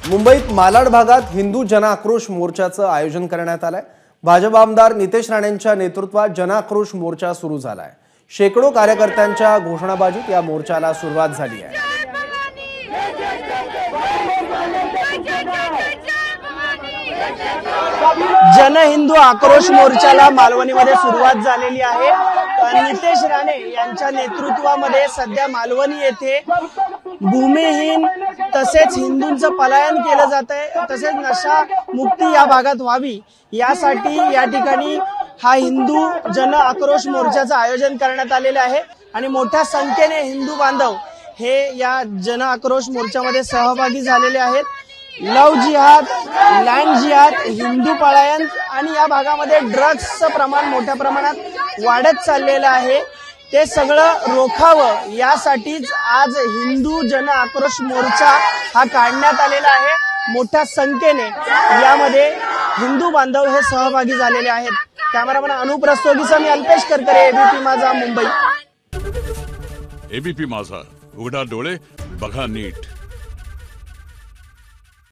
मुंबईत मालाड भागात हिंदू जनआक्रोश मोर्चाचं आयोजन करण्यात आलंय। भाजप आमदार नितेश राणेंच्या नेतृत्वात जनआक्रोश मोर्चा सुरू झालाय। शेकडो कार्यकर्त्यांच्या घोषणाबाजीत या मोर्चाला सुरुवात झाली आहे। जन हिंदू आक्रोश मोर्चाला मालवणीमध्ये सुरुवात झालेली आहे। नितेश राणे यांच्या नेतृत्वामध्ये सध्या मालवणी येथे भूमिहीन तसेच हिंदूंचं पलायन केलं जात आहे, तसेच नशा मुक्ती या भागात व्हावी यासाठी या ठिकाणी हा हिंदू जन आक्रोश मोर्चाचं आयोजन करण्यात आलेलं आहे आणि मोठ्या संख्येने हिंदू बांधव हे या जन आक्रोश मोर्चामध्ये सहभागी झालेले आहेत। लव जिहाद, लँड जिहाद, हिंदू पलायन आणि या भागामध्ये ड्रग्सचं प्रमाण मोठ्या प्रमाणात वाढत चाललेलं आहे, ते सगळं रोखावं यासाठीच आज हिंदू जन आक्रोश मोर्चा हा काढण्यात आलेला आहे। मोठ्या संख्येने यामध्ये हिंदू बांधव हे सहभागी झालेले आहेत। कॅमेरामॅन अनुप रस्तोगीसह मी अल्पेश करकरे, एबीपी माझा, मुंबई। एबीपी माझा, उघडा डोळे बघा नीट।